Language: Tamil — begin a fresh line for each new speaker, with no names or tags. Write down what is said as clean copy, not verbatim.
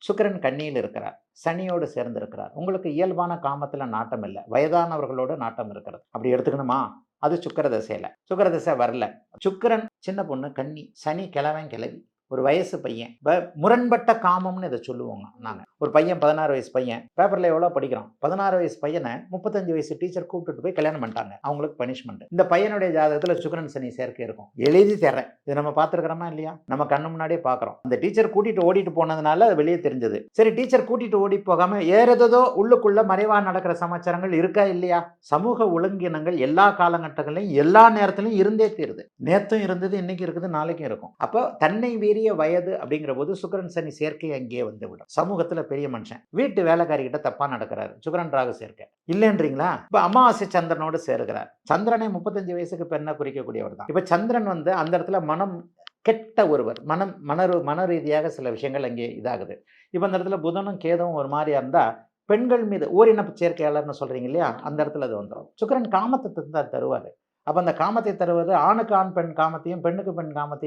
சுக்கிரன் கன்னியில் இருக்கிறார், சனியோடு சேர்ந்து இருக்கிறார். உங்களுக்கு இயல்பான காமத்துல நாட்டம் இல்ல. வயதானவர்களோட நாட்டம் இருக்கிறது. அப்படி எடுத்துக்கணுமா? அது சுக்கிர தசையில. சுக்கிர தசை வரல. சுக்கிரன் சின்ன பொண்ணு கன்னி, சனி கிழவன் கிழவி. ஒரு வயசு பையன். முரண்பட்ட காமம்னு இத சொல்லுவோங்க நாங்க. ஒரு பையன் 16 வயசு பையன். பேப்பர்ல எவ்வளோ படிக்கிறான். 16 வயசு பையன 35 வயசு டீச்சர் கூப்பிட்டுட்டு போய் கல்யாணம் பண்ணிட்டாங்க. அவங்களுக்கு பனிஷ்மென்ட். இந்த பையனுடைய ஜாதகத்துல சுக்கிரன் சனி சேர்க்கை இருக்கும். எழுதி தர்றேன். இது நம்ம பார்த்துருக்கிறோமா இல்லையா? நம்ம கண்ணு முன்னாடியே பார்க்குறோம். அந்த டீச்சர் கூட்டிட்டு ஓடிட்டு போனதுனால அது வெளியே தெரிஞ்சது. சரி, டீச்சர் கூட்டிட்டு ஓடி போகாம ஏறதோ உள்ளுக்குள்ள மறைவா நடக்கிற சமாச்சாரங்கள் இருக்கா இல்லையா? சமூக ஒழுங்கினங்கள் எல்லா காலகட்டங்களையும் எல்லா நேரத்திலும் இருந்தே தீருது. நேத்தும் இருந்தது, இன்னைக்கு இருக்குது, நாளைக்கும் இருக்கும். அப்போ தன்னை மீறிய வயது அப்படிங்கிற போது சுக்கிரன் சனி சேர்க்கை அங்கேயே வந்து விடும். சமூகத்துல பெரிய மனுஷன் வீட்டு வேலைக்காரி கிட்ட தப்பா நடக்கிறாரு, சுக்கிரன் ராகு சேர்க்கை இல்லைன்றீங்களா? இப்ப அமாவாசை சந்திரனோடு சேருகிறார். சந்திரனை 35 வயசுக்கு பெண்ணை குறிக்கக்கூடியவர் தான். இப்ப சந்திரன் வந்து அந்த இடத்துல மனம் கெட்ட ஒருவர், மன ரீதியாக சில விஷயங்கள் அங்கே இதாகுது. இப்ப அந்த இடத்துல புதனும் கேதுவும் ஒரு மாதிரியா இருந்தா பெண்கள் மீது ஓரின சேர்க்கையாளர்னு சொல்றீங்க இல்லையா, அந்த இடத்துல அது வந்துடும். சுக்கிரன் காமத்தை தான் தருவாரு. அப்ப அந்த காமத்தை தருவது ஆணுக்கு ஆண் பெண் காமத்தையும், பெண்ணுக்கு பெண் காமத்தையும்